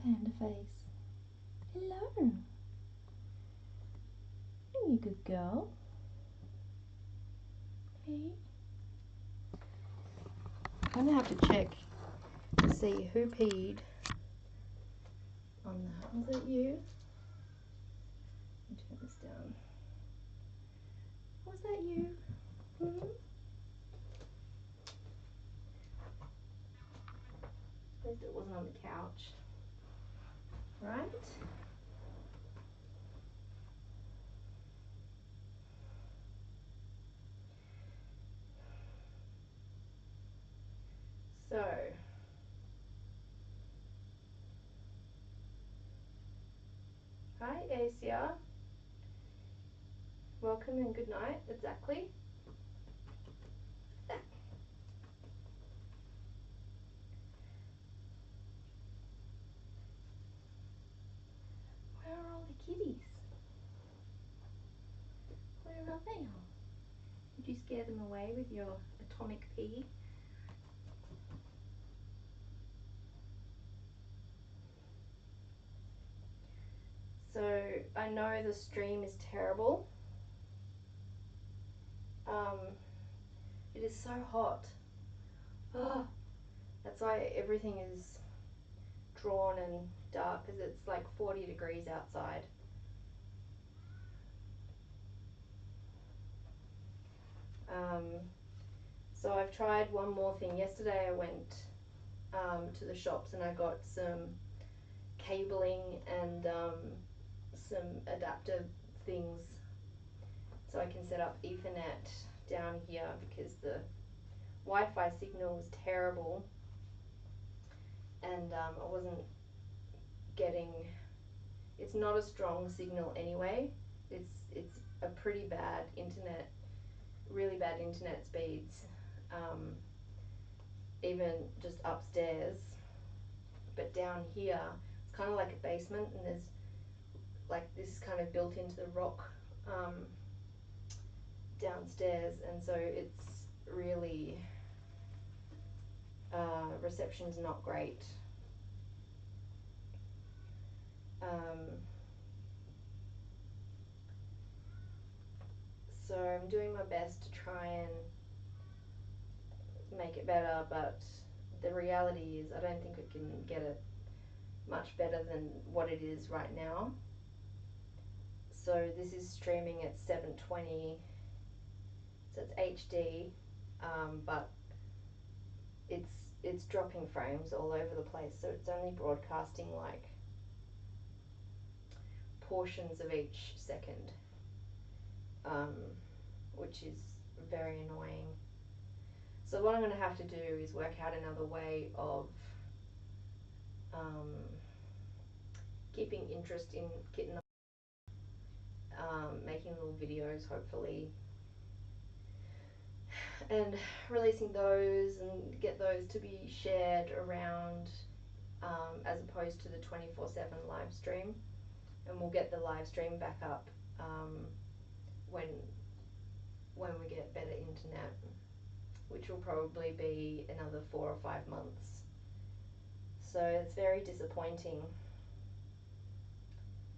panda face. Hello. You good girl. Hey. I'm gonna have to check to see who peed on that. Was it you? Let me turn this down. Was that you? Hmm? At least it wasn't on the couch. Right? So, hi Asia. Welcome and good night, exactly. Where are all the kitties? Where are they all? Did you scare them away with your atomic pee? So I know the stream is terrible. It is so hot. Oh, that's why everything is drawn and dark, because it's like 40 degrees outside. So I've tried one more thing. Yesterday I went to the shops and I got some cabling and some adapter things so I can set up Ethernet down here, because the Wi-Fi signal was terrible and I wasn't getting, it's not a strong signal anyway. It's a pretty bad internet, really bad internet speeds, even just upstairs. But down here, it's kind of like a basement, and there's like this kind of built into the rock downstairs, and so it's really reception's not great. So I'm doing my best to try and make it better, but the reality is I don't think we can get it much better than what it is right now. So this is streaming at 720, so it's HD, but it's dropping frames all over the place, so it's only broadcasting like portions of each second, which is very annoying. So what I'm going to have to do is work out another way of keeping interest in Kitten, making little videos hopefully, and releasing those and get those to be shared around, as opposed to the 24/7 live stream. And we'll get the live stream back up when we get better internet, which will probably be another 4 or 5 months. So it's very disappointing,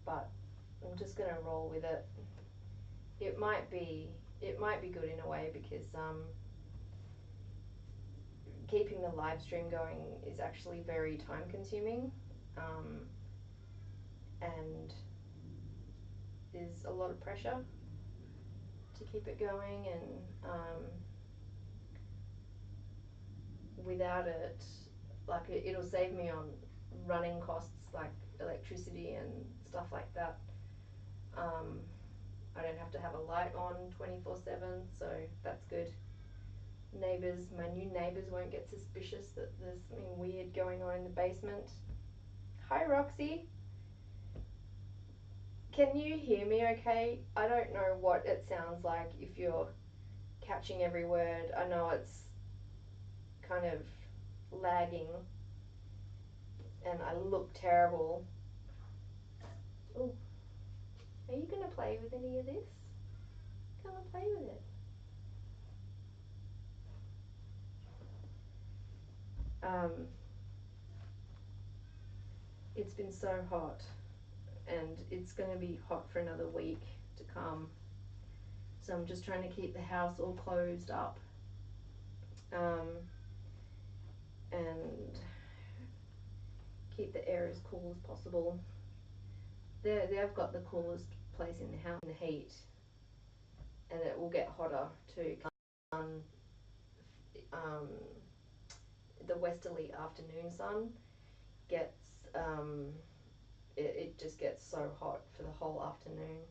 but I'm just gonna roll with it. It might be good in a way, because keeping the live stream going is actually very time consuming, and there's a lot of pressure to keep it going, and without it, like it'll save me on running costs like electricity and stuff like that. I don't have to have a light on 24/7, so that's good. Neighbours, my new neighbours won't get suspicious that there's something weird going on in the basement. Hi Roxy. Can you hear me okay? I don't know what it sounds like if you're catching every word. I know it's kind of lagging and I look terrible. Oh, are you gonna play with any of this? Come and play with it. It's been so hot, and it's going to be hot for another week to come. So I'm just trying to keep the house all closed up, and keep the air as cool as possible. They've got the coolest place in the house in the heat, and it will get hotter too. Um, the westerly afternoon sun gets it just gets so hot for the whole afternoon.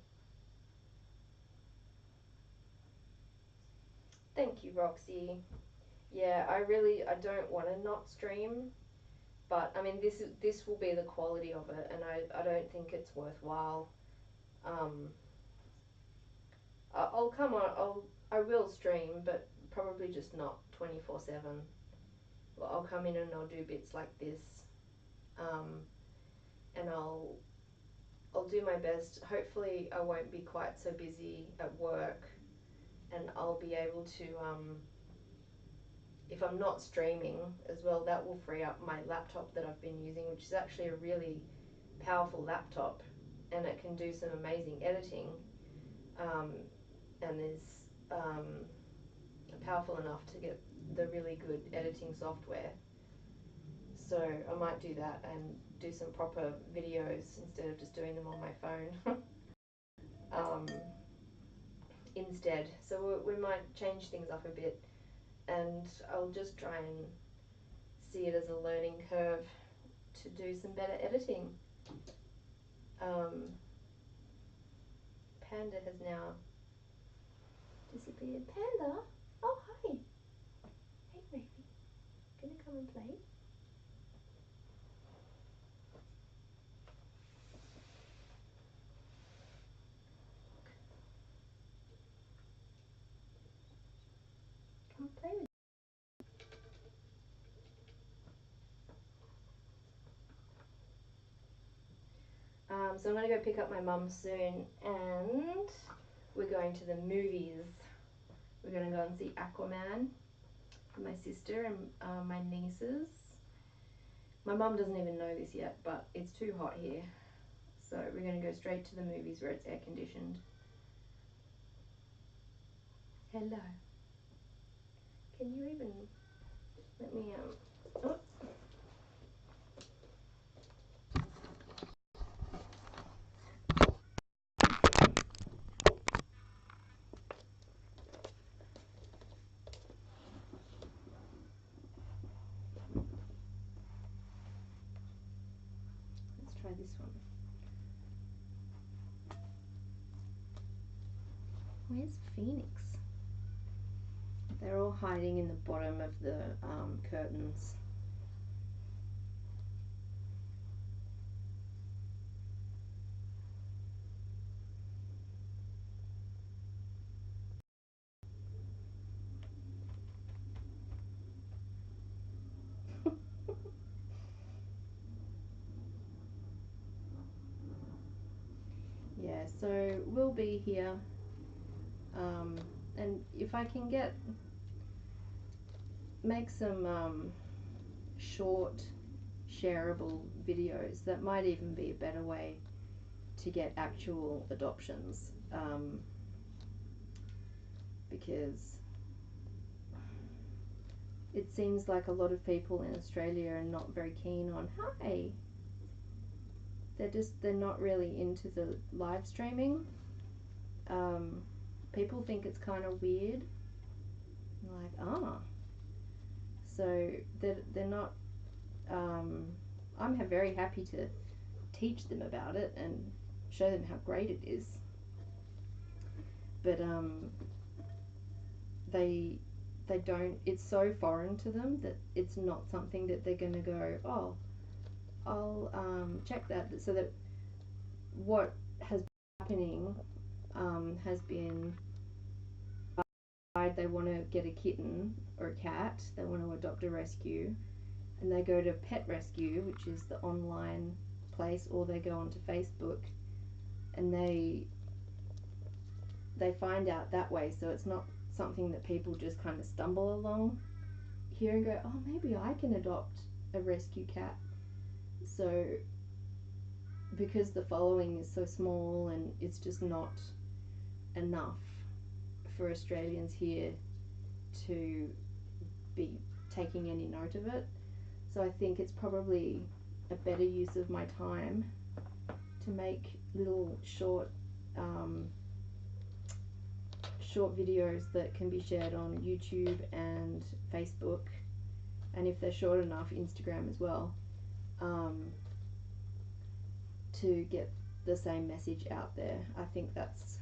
Thank you, Roxy. Yeah, I don't want to not stream, but I mean this will be the quality of it, and I don't think it's worthwhile. Um, I'll come on. I will stream, but probably just not 24/7. Well, I'll come in and I'll do bits like this, and I'll do my best. Hopefully, I won't be quite so busy at work, and I'll be able to. If I'm not streaming as well, that will free up my laptop that I've been using, which is actually a really powerful laptop, and it can do some amazing editing. And is powerful enough to get the really good editing software. So I might do that and do some proper videos instead of just doing them on my phone. Instead. So we might change things up a bit, and I'll just try and see it as a learning curve to do some better editing. Panda has now disappeared. Panda? Oh, hi. Hey, baby. Gonna come and play? Come play with me. So I'm going to go pick up my mum soon, and we're going to the movies. We're going to go and see Aquaman with my sister and my nieces. My mum doesn't even know this yet, but it's too hot here. So we're going to go straight to the movies where it's air conditioned. Hello. Can you even let me oh. Let's try this one. Where's Phoenix? They're all hiding in the bottom of the curtains. Yeah, so we'll be here, and if I can make some short shareable videos, that might even be a better way to get actual adoptions, because it seems like a lot of people in Australia are not very keen on they're not really into the live streaming. People think it's kind of weird, like so they're not. I'm very happy to teach them about it and show them how great it is, but they don't. It's so foreign to them that it's not something that they're going to go, oh, I'll check that. So that what has been happening has been they want to get a kitten or a cat, they want to adopt a rescue, and they go to Pet Rescue, which is the online place, or they go onto Facebook and they find out that way. So it's not something that people just kind of stumble along here and go, oh, maybe I can adopt a rescue cat. So because the following is so small and it's just not enough for Australians here to be taking any note of it. So I think it's probably a better use of my time to make little short videos that can be shared on YouTube and Facebook, and if they're short enough, Instagram as well, to get the same message out there. I think that's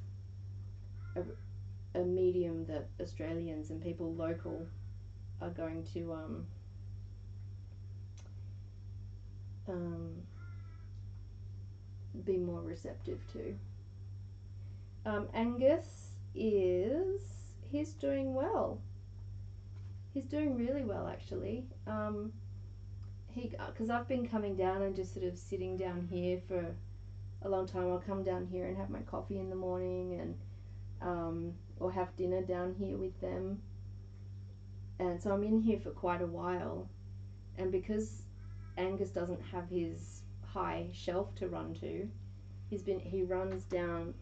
a medium that Australians and people local are going to be more receptive to. Angus he's doing well. He's doing really well, actually. Because I've been coming down and just sort of sitting down here for a long time. I'll come down here and have my coffee in the morning, and or have dinner down here with them. And so I'm in here for quite a while. And because Angus doesn't have his high shelf to run to, he runs down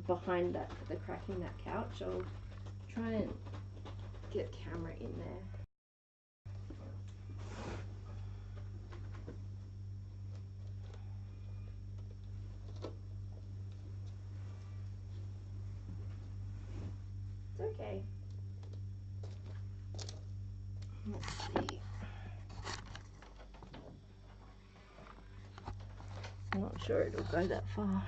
behind the crack in that couch. I'll try and get camera in there. It's okay. Let's see. I'm not sure it'll go that far.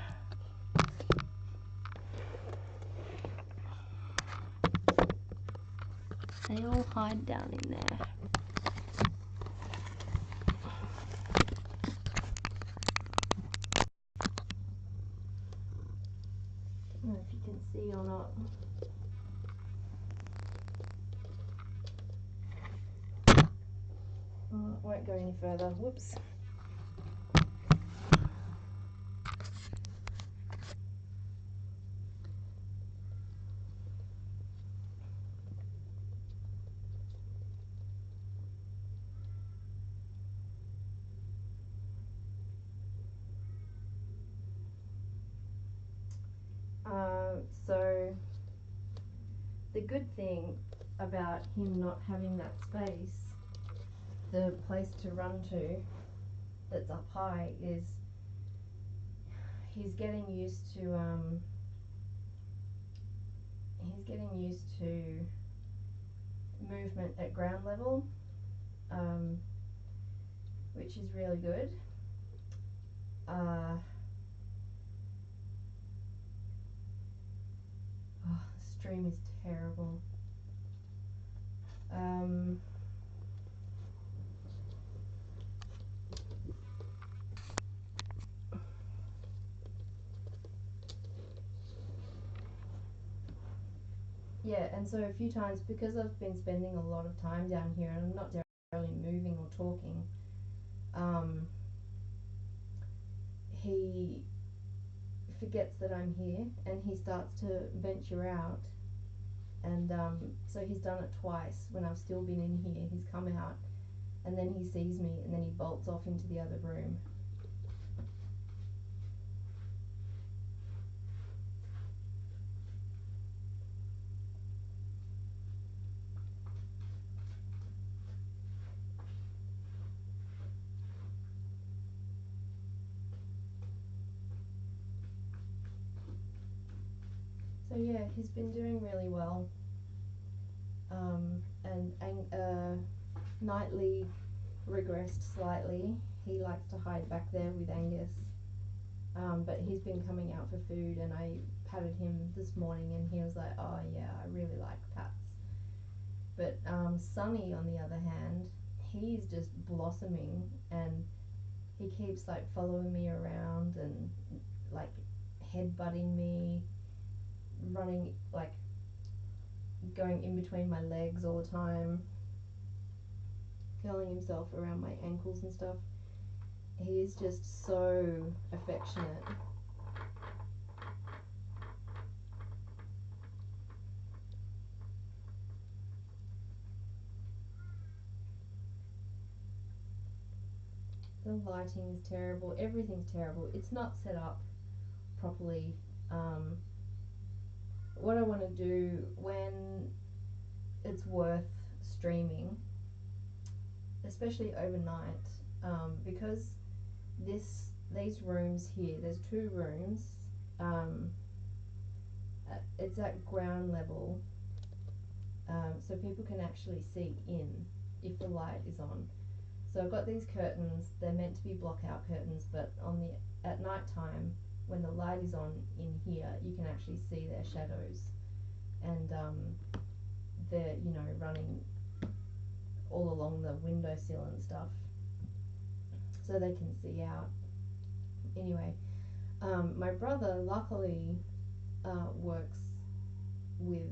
They all hide down in there. I don't know if you can see or not. Oh, it won't go any further. Whoops. So the good thing about him not having that space, the place to run to that's up high, is he's getting used to movement at ground level, which is really good. The stream is terrible. Yeah, and so a few times, because I've been spending a lot of time down here and I'm not necessarily moving or talking, he forgets that I'm here and he starts to venture out. And so he's done it twice when I've still been in here. He's come out and then he sees me and then he bolts off into the other room. So yeah, he's been doing really well. And Nightly regressed slightly. He likes to hide back there with Angus. But he's been coming out for food, and I patted him this morning and he was like, oh yeah, I really like pats. But Sunny, on the other hand, he's just blossoming, and he keeps like following me around and like headbutting me, running, like going in between my legs all the time, curling himself around my ankles and stuff. He is just so affectionate. The lighting's terrible. Everything's terrible. It's not set up properly. What I want to do when it's worth streaming, especially overnight, because these rooms here, there's 2 rooms. Um, it's at ground level, so people can actually see in if the light is on. So I've got these curtains. They're meant to be block-out curtains, but at night time, when the light is on in here, you can actually see their shadows, and they're running all along the windowsill and stuff, so they can see out. Anyway, my brother luckily works with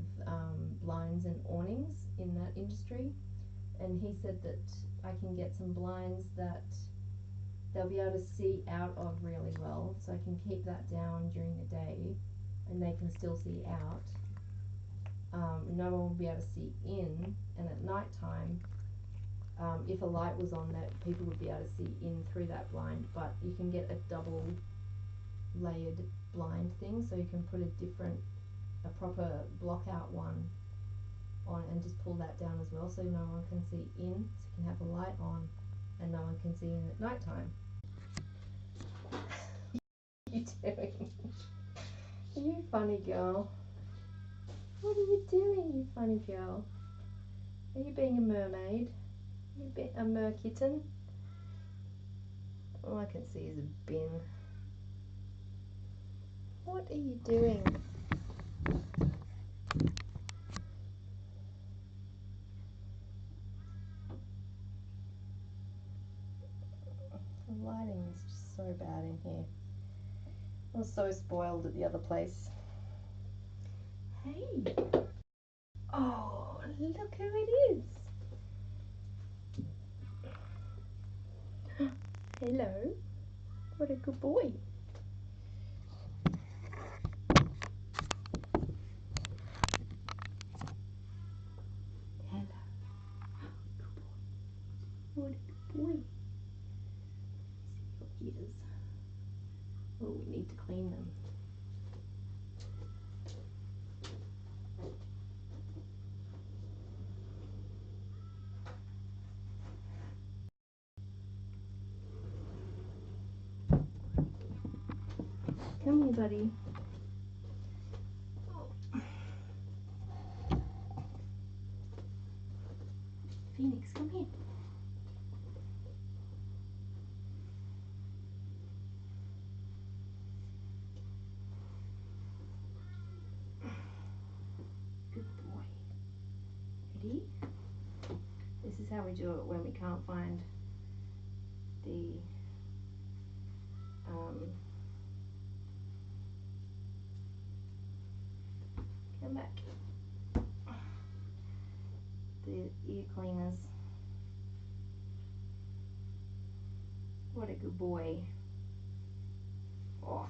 blinds and awnings in that industry, and he said that I can get some blinds that they'll be able to see out of really well, so I can keep that down during the day and they can still see out. No one will be able to see in, and at night time, if a light was on, that people would be able to see in through that blind, but you can get a double layered blind thing, so you can put a proper block out one on and just pull that down as well, so no one can see in, so you can have a light on and no one can see in at night time. What are you doing? You funny girl. What are you doing, you funny girl? Are you being a mermaid? Are you being a mer kitten? All I can see is a bin. What are you doing? The lighting is just so bad in here. I was so spoiled at the other place. Hey! Oh, look who it is! Hello. What a good boy. Hello. What a good boy. See your ears. Oh, we need to clean them. Come here, buddy. Phoenix, come here. Good boy. Ready? This is how we do it when we can't find the come back. The ear cleaners. What a good boy. Oh.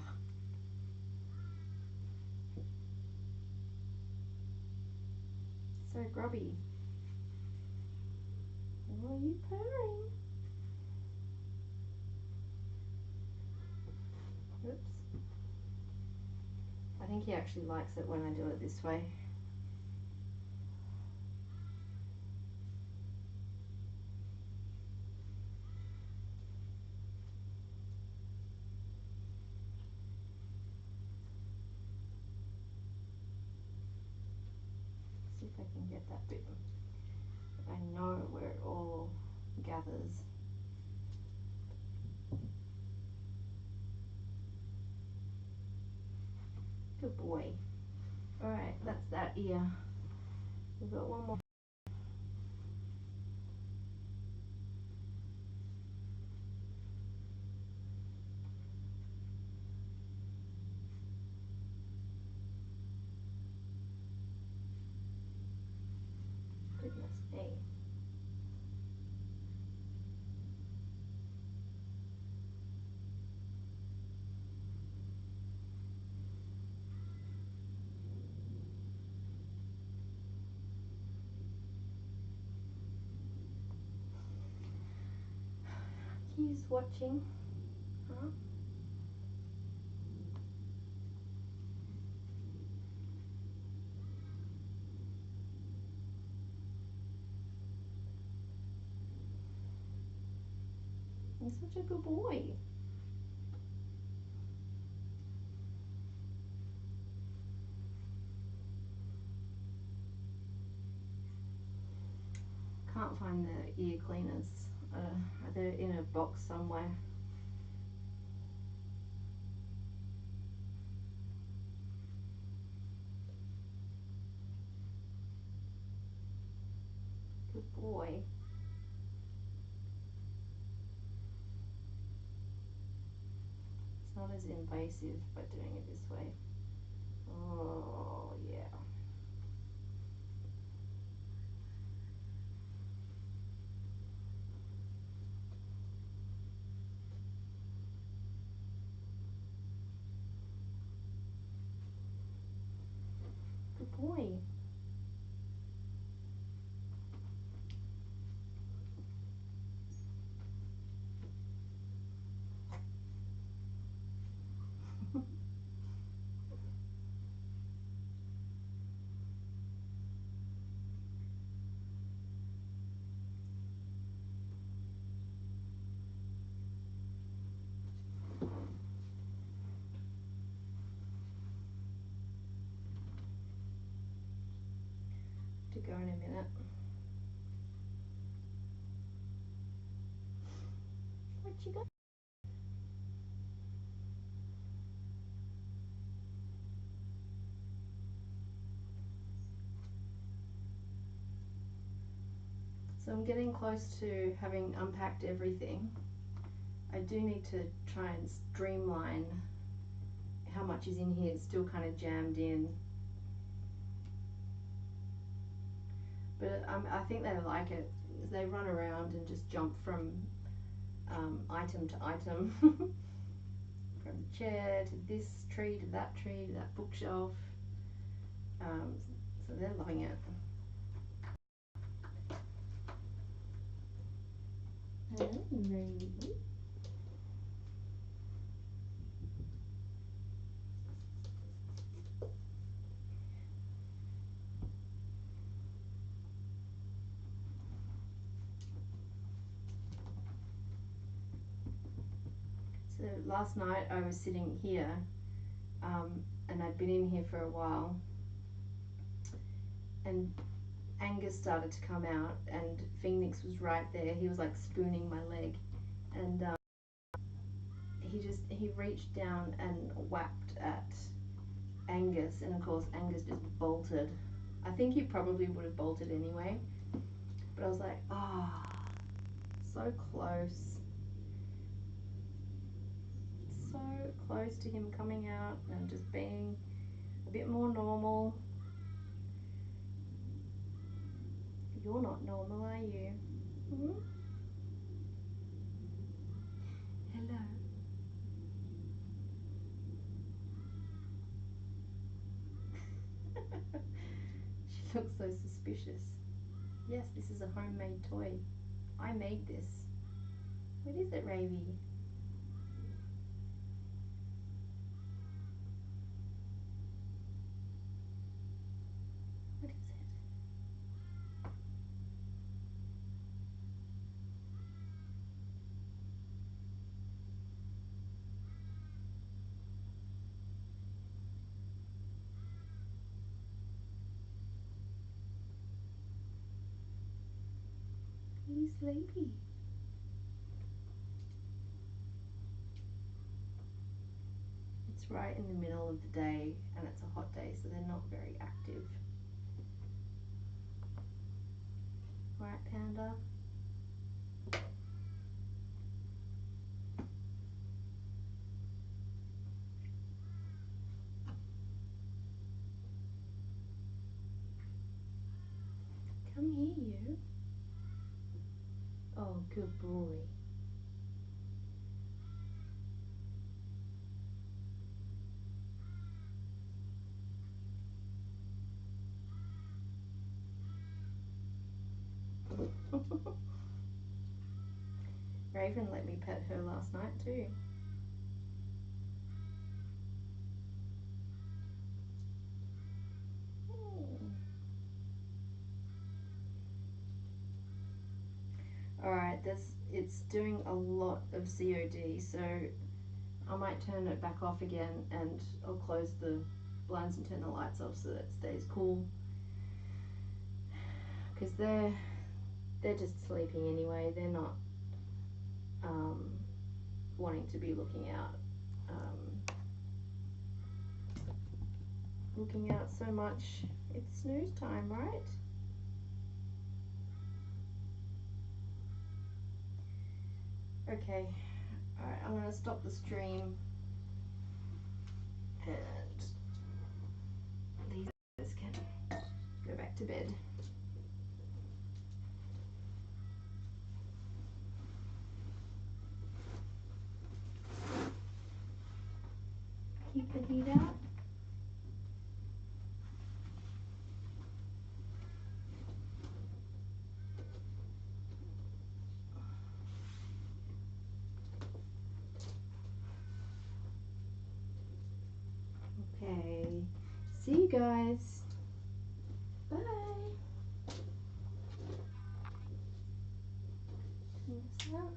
So grubby. What are you purring? Oops. I think he actually likes it when I do it this way. See if I can get that bit. I know where it all gathers. Good boy. Alright, that's that ear. We've got one more. Goodness me. He's watching. Huh? He's such a good boy. Can't find the ear cleaners. They're in a box somewhere. Good boy. It's not as invasive by doing it this way. Oh, yeah. Good boy. To go in a minute. What you got? So I'm getting close to having unpacked everything. I do need to try and streamline how much is in here. It's still kind of jammed in. But I think they like it. They run around and just jump from item to item. From the chair to this tree to that bookshelf. So they're loving it. So last night I was sitting here and I'd been in here for a while, and Angus started to come out and Phoenix was right there. He was like spooning my leg, and he reached down and whacked at Angus, and of course Angus just bolted. I think he probably would have bolted anyway, but I was like, ah, oh, so close. So close to him coming out and just being a bit more normal. You're not normal, are you? Hmm? Hello. She looks so suspicious. Yes, this is a homemade toy. I made this. What is it, Ravy? What is it? He's sleepy. It's right in the middle of the day and it's a hot day, so they're not very active. Right, Panda? Come here, you. Oh, good boy. Raven let me pet her last night too. Alright, it's doing a lot of COD, so I might turn it back off again and I'll close the blinds and turn the lights off so that it stays cool. Because they're just sleeping anyway, they're not wanting to be looking out so much. It's snooze time, right? Okay, alright, I'm going to stop the stream and these guys can go back to bed. Keep the heat out. Okay, see you guys. Bye. Turn this out.